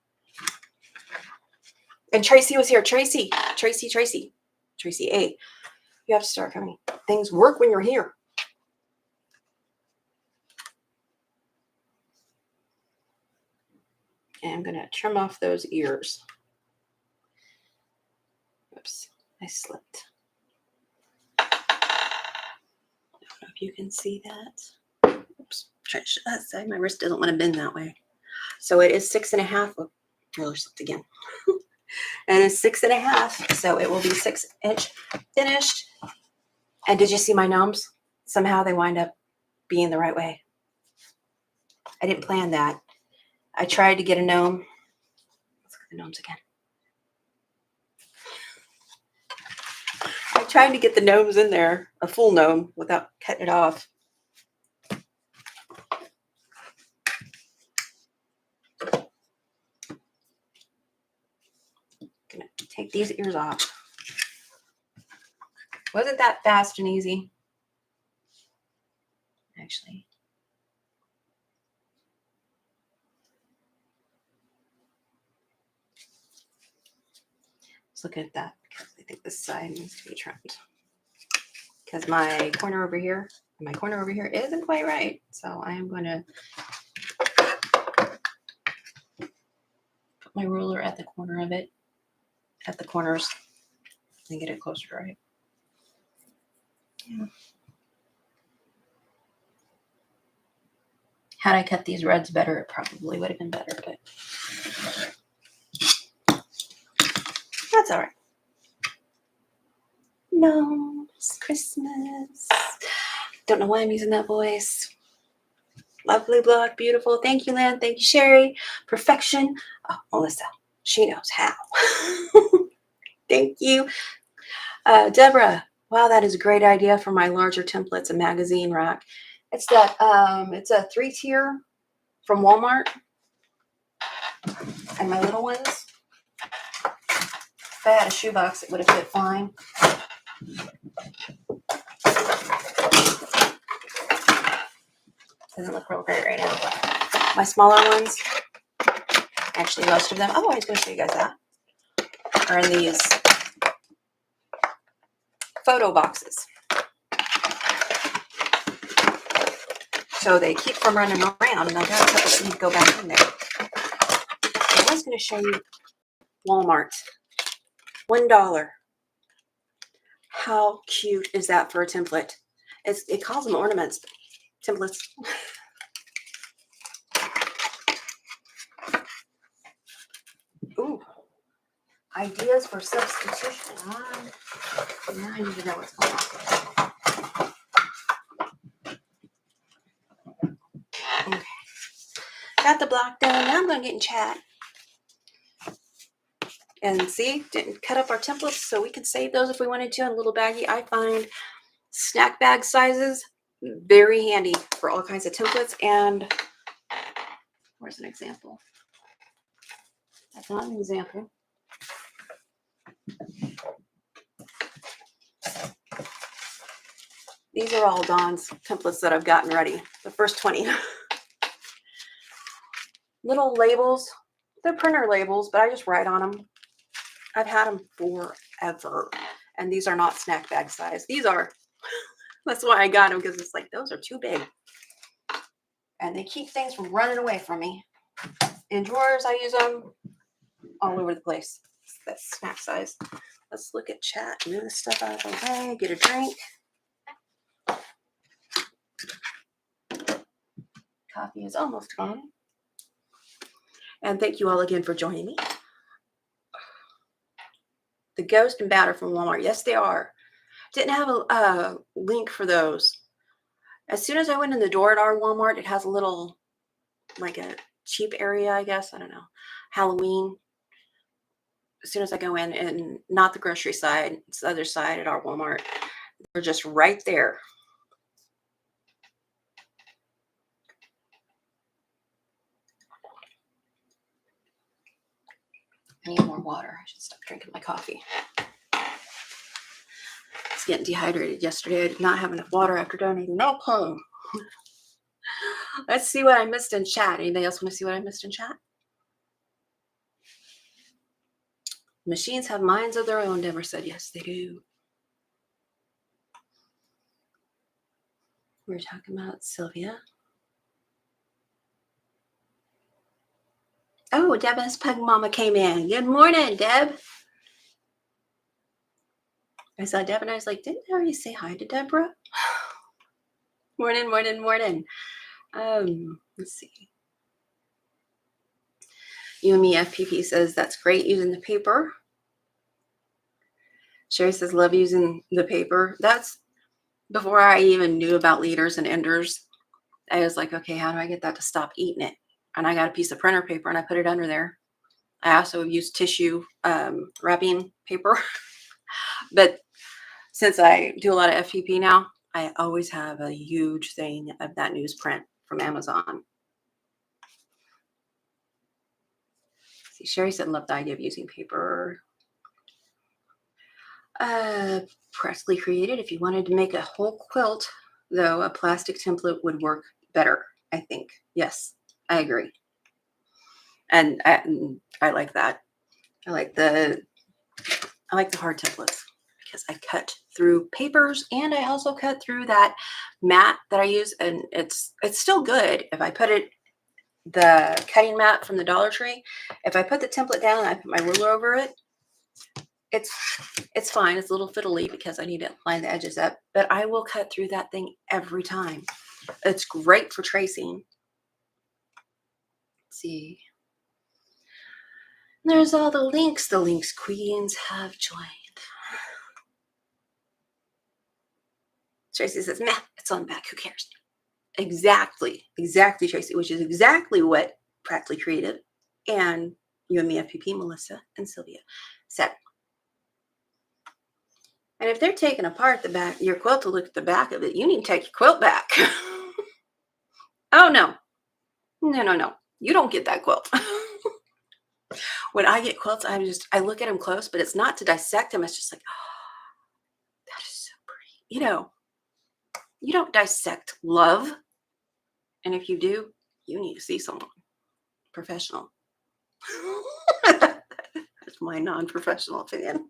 And Tracy was here. Tracy A. You have to start coming. Things work when you're here. And I'm gonna trim off those ears. Oops, I slipped. I don't know if you can see that. Oops, try to that side. My wrist doesn't want to bend that way. So it is 6.5. Oh, really slipped again. And it's 6.5, so it will be 6-inch finished. And did you see my gnomes? Somehow they wind up being the right way. I didn't plan that. I tried to get a gnome. Let's look at the gnomes again. I tried to get the gnomes in there, a full gnome, without cutting it off. Gonna take these ears off. Wasn't that fast and easy? Actually. Let's look at that because I think this side needs to be trimmed. because my corner over here isn't quite right. So I am going to put my ruler at the corner of it, at the corners, and get it closer to right. Yeah. Had I cut these reds better, it probably would have been better, but that's all right. No, it's Christmas. Don't know why I'm using that voice. Lovely block, beautiful. Thank you, Lynn. Thank you, Sherry. Perfection. Oh, Melissa, she knows how. Thank you. Deborah, wow, that is a great idea for my larger templates, a magazine rack. It's that, it's a 3-tier from Walmart. And my little ones, if I had a shoebox, it would have fit fine. Doesn't look real great right now. My smaller ones, actually most of them, oh, I was going to show you guys that, are in these photo boxes. So they keep from running around, and I got a couple that need to go back in there. I was going to show you Walmart. $1. How cute is that for a template? It calls them ornaments, templates. Ooh, ideas for substitution. Now I need to know what's going on. Okay. Got the block done. Now I'm going to get in chat. And see, didn't cut up our templates, so we can save those if we wanted to in a little baggie. I find snack bag sizes very handy for all kinds of templates. And where's an example? That's not an example. These are all Dawn's templates that I've gotten ready. The first 20. Little labels. They're printer labels, but I just write on them. I've had them forever. And these are not snack bag size. These are. That's why I got them, because it's like, those are too big. And they keep things from running away from me. In drawers, I use them all over the place. That's snack size. Let's look at chat. Move this stuff out of the way. Get a drink. Coffee is almost gone. And thank you all again for joining me. The Ghost and Batter from Walmart. Yes, they are. Didn't have a link for those. As soon as I went in the door at our Walmart, it has a little, like a cheap area, I guess. I don't know. Halloween. As soon as I go in, and not the grocery side, it's the other side at our Walmart. They're just right there. I need more water. I should stop drinking my coffee. It's getting dehydrated yesterday. I did not have enough water after donating milk home. Let's see what I missed in chat. Anybody else want to see what I missed in chat? Machines have minds of their own, Deborah said. Yes, they do. We were talking about Sylvia. Oh, Deborah's pug mama came in. Good morning, Deb. I saw Deb and I was like, didn't I already say hi to Deborah? Morning, morning, morning. Let's see. You and me FPP says that's great using the paper. Sherry says love using the paper. That's before I even knew about leaders and enders. I was like, okay, how do I get that to stop eating it? And I got a piece of printer paper and I put it under there. I also used tissue wrapping paper. But since I do a lot of FPP now, I always have a huge thing of that newsprint from Amazon. See, Sherry said, love the idea of using paper. Presley created, if you wanted to make a whole quilt, though, a plastic template would work better, I think. Yes, I agree. And I like that. I like the hard templates. I because I cut through papers and I also cut through that mat that I use, and it's still good. If I put it, the cutting mat from the Dollar Tree, if I put the template down and I put my ruler over it, it's fine. It's a little fiddly because I need to line the edges up, but I will cut through that thing every time. It's great for tracing. Let's see. There's all the links. The links queens have joined. Tracy says, meh, it's on the back. Who cares? Exactly, Tracy, which is exactly what Practically Creative and you and me FPP, Melissa and Sylvia said. And if they're taking apart the back, your quilt to look at the back of it, you need to take your quilt back. Oh, no. No. You don't get that quilt. When I get quilts, I look at them close, but it's not to dissect them. It's just like, oh, that is so pretty. You know, you don't dissect love. And if you do, you need to see someone professional. That's my non-professional opinion.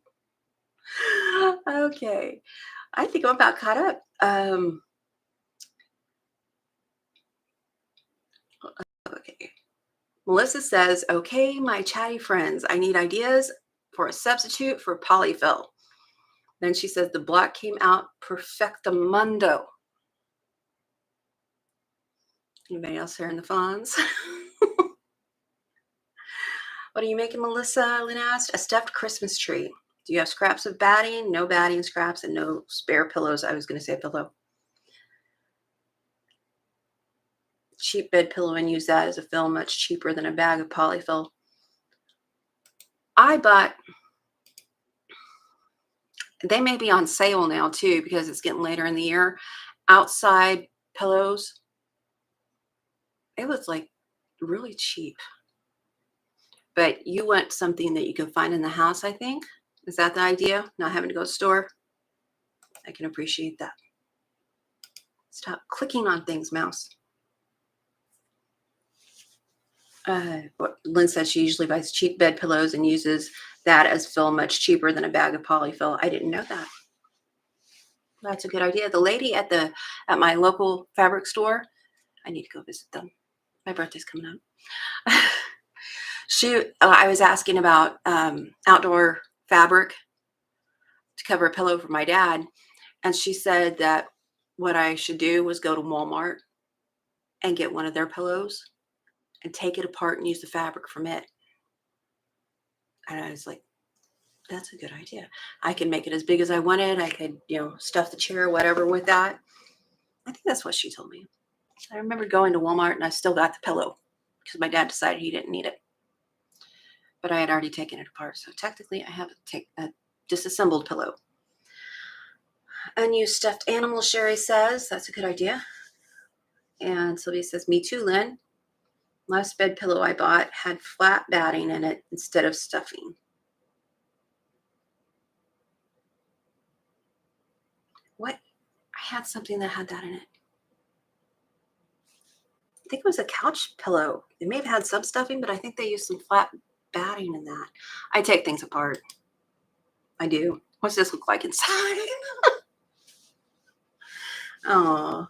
Okay. I think I'm about caught up. Okay. Melissa says, okay, my chatty friends, I need ideas for a substitute for polyfill. Then she says the block came out perfectamundo. Anybody else here in the fawns? What are you making, Melissa? Lynn asked. A stuffed Christmas tree. Do you have scraps of batting? No batting scraps and no spare pillows. I was going to say pillow. Cheap bed pillow and use that as a fill, much cheaper than a bag of polyfill. I bought, they may be on sale now too because it's getting later in the year. Outside pillows. It was like really cheap. But you want something that you can find in the house, I think. Is that the idea? Not having to go to the store? I can appreciate that. Stop clicking on things, mouse. Lynn says she usually buys cheap bed pillows and uses that as fill, much cheaper than a bag of polyfill. I didn't know that. That's a good idea. The lady at my local fabric store, I need to go visit them. My birthday's coming up. I was asking about outdoor fabric to cover a pillow for my dad, and she said that what I should do was go to Walmart and get one of their pillows and take it apart and use the fabric from it. And I was like, that's a good idea. I can make it as big as I wanted. I could, stuff the chair or whatever with that. I think that's what she told me. I remember going to Walmart and I still got the pillow because my dad decided he didn't need it. But I had already taken it apart. So technically I have a disassembled pillow. Unused stuffed animal, Sherry says. That's a good idea. And Sylvia says, me too, Lynn. Last bed pillow I bought had flat batting in it instead of stuffing. What? I had something that had that in it. I think it was a couch pillow. It may have had some stuffing, but I think they used some flat batting in that. I take things apart. I do. What's this look like inside? Oh,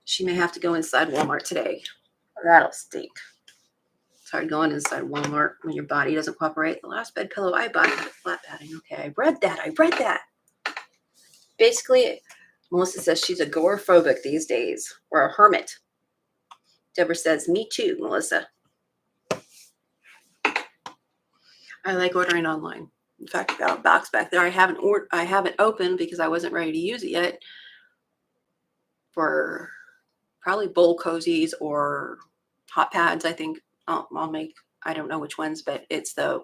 she may have to go inside Walmart today. That'll stink. It's hard going inside Walmart when your body doesn't cooperate. The last bed pillow I bought had flat batting. Okay, I read that. Basically, Melissa says she's agoraphobic these days, or a hermit. Deborah says, me too, Melissa. I like ordering online. In fact, I got a box back there. I haven't opened because I wasn't ready to use it yet for probably bowl cozies or hot pads. I think I'll make, I don't know which ones, but it's the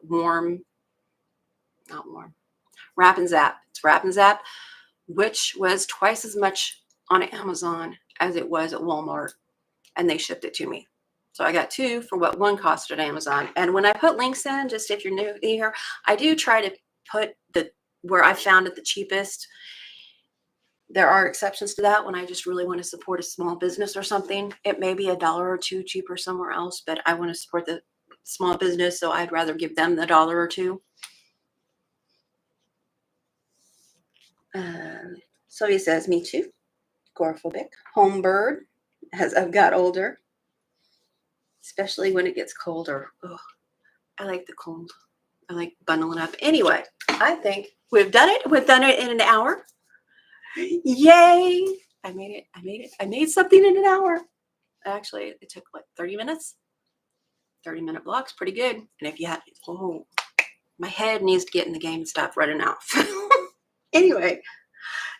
Wrap and Zap. It's Wrap and Zap, which was twice as much on Amazon as it was at Walmart, and they shipped it to me. So I got two for what one cost at Amazon. And when I put links in, just if you're new here, I do try to put where I found it the cheapest. There are exceptions to that when I just really want to support a small business or something. It may be $1 or $2 cheaper somewhere else, but I want to support the small business, so I'd rather give them the $1 or $2. Sylvia says, me too. Agoraphobic. Home bird as I've got older, especially when it gets colder. Ugh, I like the cold. I like bundling up. Anyway, I think we've done it. We've done it in an hour. Yay! I made it. I made it. I made something in an hour. Actually, it took like 30 minutes. 30-minute blocks, pretty good. And if you had, oh, my head needs to get in the game and stop running off. Anyway,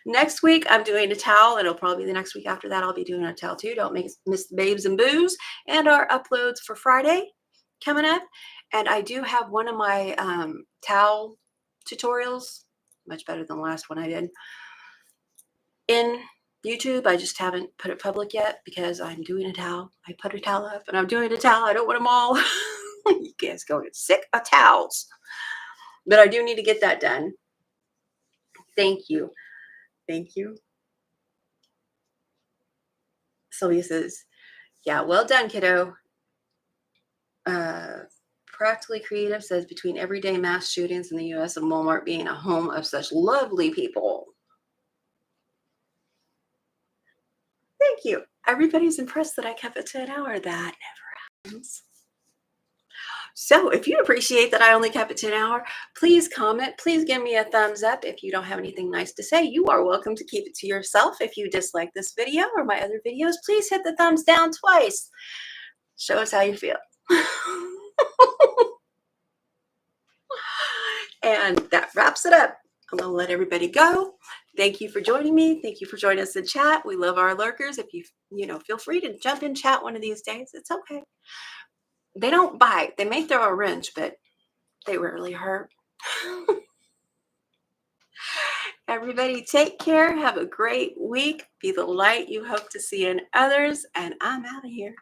next week I'm doing a towel. It'll probably be the next week after that. I'll be doing a towel too. Don't miss the babes and boos and our uploads for Friday coming up. And I do have one of my towel tutorials, much better than the last one I did, in YouTube. I just haven't put it public yet because I'm doing a towel. I put a towel up and I'm doing a towel. I don't want them all. You guys go get sick of towels. But I do need to get that done. Thank you. Thank you. Sylvia says, yeah, well done, kiddo. Practically Creative says, between everyday mass shootings in the U.S. and Walmart being a home of such lovely people. Thank you. Everybody's impressed that I kept it to an hour. That never happens. So if you appreciate that I only kept it to an hour, please comment. Please give me a thumbs up. If you don't have anything nice to say, you are welcome to keep it to yourself. If you dislike this video or my other videos, please hit the thumbs down twice. Show us how you feel. And that wraps it up. I'm going to let everybody go. Thank you for joining me. Thank you for joining us in chat. We love our lurkers. If you feel free to jump in chat one of these days. It's okay. They don't bite. They may throw a wrench, but they rarely hurt. Everybody take care. Have a great week. Be the light you hope to see in others. And I'm out of here.